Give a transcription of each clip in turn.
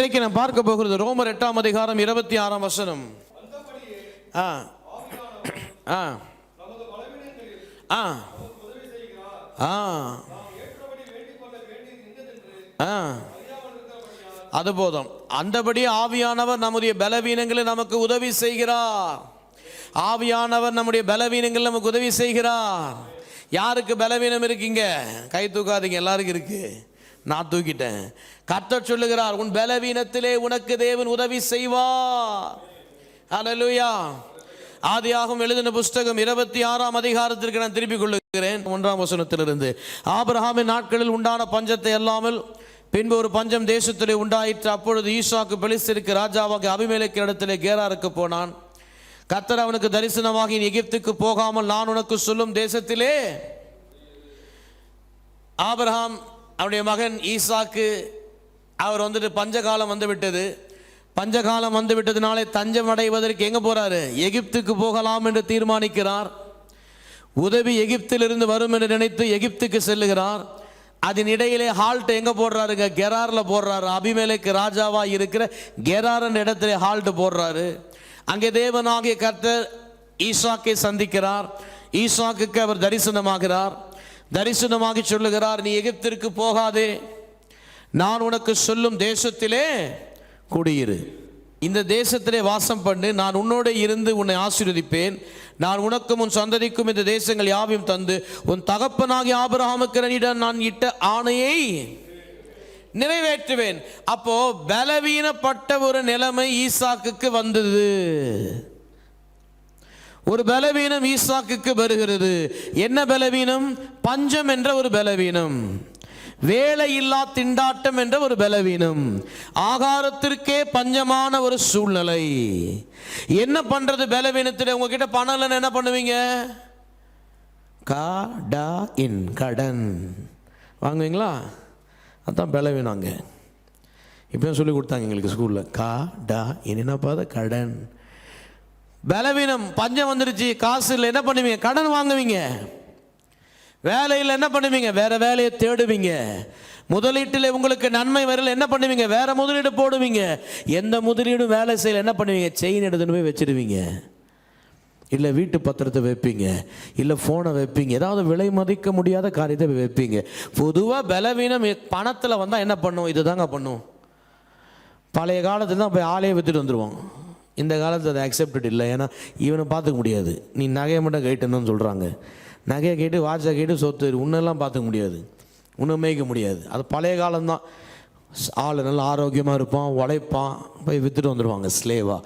இன்றைக்கு நான் பார்க்க போகிறது ரோமர் 8ஆம் அதிகாரம் 26ஆம் வசனம். அது போதும். அந்தபடி ஆவியானவர் நம்முடைய பலவீனங்களை நமக்கு உதவி செய்கிறார். ஆவியானவர் நம்முடைய பலவீனங்கள் நமக்கு உதவி செய்கிறார். யாருக்கு பலவீனம் இருக்கீங்க? கை தூக்காதீங்க, எல்லாருக்கும் இருக்கு. நான் தூக்கிட்டேன். கர்த்தர் சொல்லுகிறார், உன் பலவீனத்திலே உனக்கு தேவன் உதவி செய்வார். ஹல்லேலூயா. ஆதியாகமம் எழுதின புஸ்தகம் 26ஆம் அதிகாரத்திற்கு நான் திருப்பிக் கொள்ளுகிறேன். 1ஆம் வசனத்திலிருந்து. ஆபிரகாமின் நாட்களில் உண்டான பஞ்சத்தை அல்லாமல் பின்பு ஒரு பஞ்சம் தேசத்திலே உண்டாயிற்று. அப்பொழுது ஈசாக்கு பெலிஸ்தருக்கு ராஜாவாக அபிமெலேக்கு இடத்திலே கேராருக்கு போனான். கர்த்தர் அவனுக்கு தரிசனமாகி எகிப்துக்கு போகாமல் நான் உனக்கு சொல்லும் தேசத்திலே ஆபிரகாம் அவனுடைய மகன் ஈசாக்கு அவர் பஞ்சகாலம் வந்து விட்டது. பஞ்சகாலம் வந்து விட்டதுனாலே தஞ்சம் அடைவதற்கு எங்கே போகிறாரு? எகிப்துக்கு போகலாம் என்று தீர்மானிக்கிறார். உதவி எகிப்திலிருந்து வரும் என்று நினைத்து எகிப்துக்கு செல்லுகிறார். அதன் இடையிலே ஹால்ட் எங்கே போடுறாருங்க? கெராரில் போடுறாரு. அபிமெலேக்கு ராஜாவா இருக்கிற கெரார் என்ற இடத்துல ஹால்ட் போடுறாரு. அங்கே தேவனாகிய கர்த்தர் ஈசாக்கை சந்திக்கிறார். ஈசாக்குக்கு அவர் தரிசனமாகிறார். தரிசனமாகி சொல்லுகிறார், நீ எகிப்திற்கு போகாதே, நான் உனக்கு சொல்லும் தேசத்திலே குடியிரு. இந்த தேசத்திலே வாசம் பண்ணு. நான் உன்னோட இருந்து உன்னை ஆசீர்வதிப்பேன். நான் உனக்கும் உன் சந்ததிக்கும் இந்த தேசங்கள் யாவையும் தந்து உன் தகப்பனாகிய ஆபிரகாமுக்கு நான் இட்ட ஆணையை நிறைவேற்றுவேன். அப்போ பலவீனப்பட்ட ஒரு நிலைமை ஈசாக்குக்கு வந்தது. ஒரு பலவீனம் ஈசாக்குக்கு வருகிறது. என்ன பலவீனம்? பஞ்சம் என்ற ஒரு பலவீனம், வேலை இல்லா திண்டாட்டம் என்ற ஒரு பலவீனம், ஆகாரத்திற்கே பஞ்சமான ஒரு சூழ்நிலை. என்ன பண்றது? பலவீனத்தில் உங்ககிட்ட பணம் இல்லைன்னு என்ன பண்ணுவீங்க? கடன் வாங்குவீங்களா? அதான் பலவீனம். இப்போ சொல்லி கொடுத்தாங்க எங்களுக்கு ஸ்கூலில். என்னப்பா கடன்? பலவீனம். பஞ்சம் வந்துருச்சு, காசு இல்லை, என்ன பண்ணுவீங்க? கடன் வாங்குவீங்க. வேலையில் என்ன பண்ணுவீங்க? வேற வேலையை தேடுவீங்க. முதலீட்டில் உங்களுக்கு நன்மை வரல, என்ன பண்ணுவீங்க? வேற முதலீடு போடுவீங்க. எந்த முதலீடும் வேலை செய்யல, என்ன பண்ணுவீங்க? செயின் எடுத்துன்னு போய் வச்சிடுவீங்க. இல்லை வீட்டு பத்திரத்தை வைப்பீங்க, இல்லை ஃபோனை வைப்பீங்க, ஏதாவது விலை மதிக்க முடியாத காரியத்தை வைப்பீங்க. பொதுவாக பலவீனம் பணத்தில் வந்தால் என்ன பண்ணும்? இது தாங்க பண்ணும். பழைய காலத்தில் தான் போய் ஆலையை விற்றுட்டு வந்துடுவோம். இந்த காலத்தில் அதை அக்செப்டட் இல்லை. ஏன்னா இவனை பார்த்துக்க முடியாது, நீ நகையை மட்டும் கேட்டுன்னு சொல்கிறாங்க. நகையை கேட்டு வாட்சை கேட்டு சொத்து உன்னெல்லாம் பார்த்துக்க முடியாது, உன்னை மேய்க்க முடியாது. அது பழைய காலம்தான். ஆள் நல்லா ஆரோக்கியமாக இருப்பான், உழைப்பான், போய் விற்றுட்டு வந்துடுவாங்க ஸ்லேவா.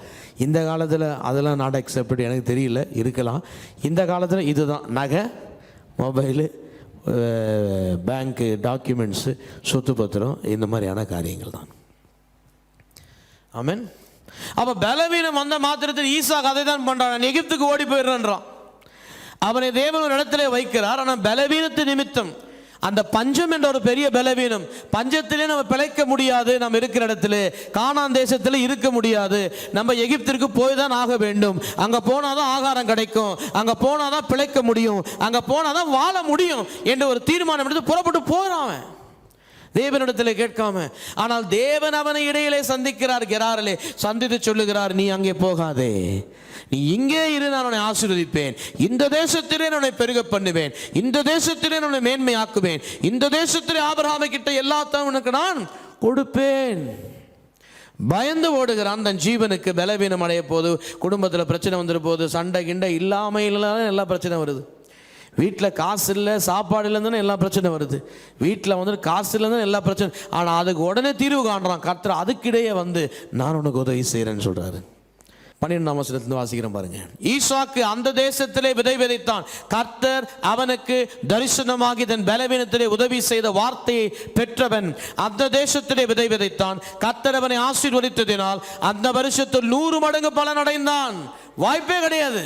இந்த காலத்தில் அதெல்லாம் நாட் அக்செப்டட். எனக்கு தெரியல, இருக்கலாம். இந்த காலத்தில் இதுதான் நகை, மொபைலு, பேங்க்கு டாக்குமெண்ட்ஸு, சொத்து பத்திரம், இந்த மாதிரியான காரியங்கள் தான். ஆமென். அப்போ பலவீனம் வந்த மாத்திரத்தில் ஈசாக்கு அதை தான் பண்ணுறான். எகிப்துக்கு ஓடி போயிடுறான். அவனை தேவன் ஒரு இடத்துல வைக்கிறார். ஆனால் பலவீனத்து நிமித்தம் அந்த பஞ்சம் என்ற ஒரு பெரிய பலவீனம், பஞ்சத்திலே நம்ம பிழைக்க முடியாது. நம்ம இருக்கிற இடத்துல கானான் தேசத்தில் இருக்க முடியாது. நம்ம எகிப்திற்கு போய் தான் ஆக வேண்டும். அங்கே போனாதான் ஆகாரம் கிடைக்கும், அங்கே போனாதான் பிழைக்க முடியும், அங்கே போனாதான் வாழ முடியும் என்று ஒரு தீர்மானம் எடுத்து புறப்பட்டு போறான் தேவனிடத்தில் கேட்காம. ஆனால் தேவன் அவனை இடையிலே சந்திக்கிறார். கெராரிலே சந்தித்து சொல்லுகிறார், நீ அங்கே போகாதே, நீ இங்கே இரு, நான் உன்னை ஆசீர்வதிப்பேன். இந்த தேசத்திலே உன்னை பெருக பண்ணுவேன், இந்த தேசத்திலே உன்னை மேன்மையாக்குவேன், இந்த தேசத்திலே ஆபிரகாமை கிட்ட எல்லாத்தையும் உனக்கு நான் கொடுப்பேன். பயந்து ஓடுகிறான் தன் ஜீவனுக்கு. பலவீனம் அடைய போது, குடும்பத்தில் பிரச்சனை வந்துட போது, சண்டை கிண்டை இல்லாமல் எல்லா பிரச்சனை வருது. வீட்டில் காசு இல்லை, சாப்பாடு இல்லைன்னு எல்லா பிரச்சனை வருது. வீட்டில் காசு இல்லைன்னு எல்லா பிரச்சனை. ஆனால் அதுக்கு உடனே தீர்வு காண்றான் கர்த்தர். அதுக்கிடையே நான் உனக்கு உதவி செய்கிறேன்னு சொல்கிறாரு. 12ஆம் வசனத்திலிருந்து வாசிக்கிறேன் பாருங்க. ஈசாக்கு அந்த தேசத்திலே விதை விதைத்தான். கர்த்தர் அவனுக்கு தரிசனமாகி தன் பலவீனத்திலே உதவி செய்த வார்த்தையை பெற்றவன் அந்த தேசத்திலே விதை விதைத்தான். கர்த்தர் அவனை ஆசீர்வதித்ததினால் அந்த வருஷத்தில் 100 மடங்கு பலன் அடைந்தான். வாய்ப்பே கிடையாது.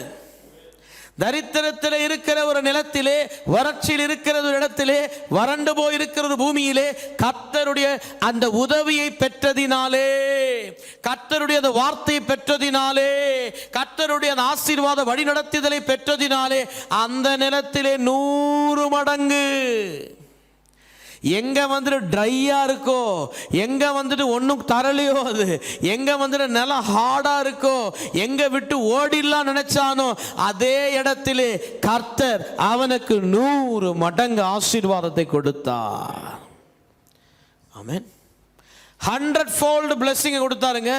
தரித்திரத்தில் இருக்கிற ஒரு நிலத்திலே, வறட்சியில் இருக்கிற ஒரு இடத்திலே, வறண்டு போய் இருக்கிற ஒரு பூமியிலே கர்த்தருடைய அந்த உதவியை பெற்றதினாலே, கர்த்தருடைய அந்த வார்த்தையை பெற்றதினாலே, கர்த்தருடைய அந்த ஆசீர்வாத வழிநடத்துதலை பெற்றதினாலே அந்த நிலத்திலே 100 மடங்கு. எங்க வந்துட்டு ட்ரையா இருக்கோ, எங்க வந்துட்டு ஒன்றும் தரலையோ, அது எங்க வந்துட்டு நிலம் ஹார்டா இருக்கோ, எங்க விட்டு ஓடிடலாம் நினைச்சானோ அதே இடத்திலே கர்த்தர் அவனுக்கு 100 மடங்கு ஆசீர்வாதத்தை கொடுத்தார். ஆமென். 100-fold blessing கொடுத்தாருங்க.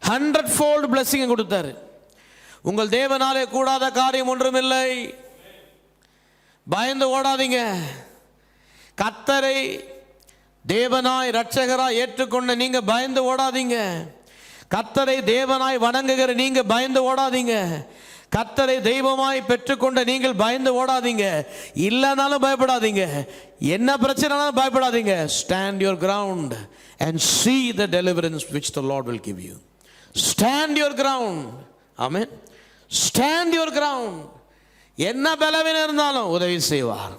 100-fold blessing கொடுத்தாரு. உங்கள் தேவனாலே கூடாத காரியம் ஒன்றுமில்லை. பயந்து ஓடாதீங்க. கர்த்தரை தேவனாய் இரட்சகராய் ஏற்றுக்கொண்ட நீங்க பயந்து ஓடாதீங்க. கர்த்தரை தேவனாய் வணங்குகிற நீங்க பயந்து ஓடாதீங்க. கர்த்தரை தெய்வமாய் பெற்றுக்கொண்ட நீங்கள் பயந்து ஓடாதீங்க. இல்லைனாலும் பயப்படாதீங்க. என்ன பிரச்சனைனாலும் பயப்படாதீங்க. Stand your ground and see the deliverance which the Lord will give you. Stand your ground. Amen. Stand your ground. என்ன பலவீனம் இருந்தாலும் உதவி செய்வார்.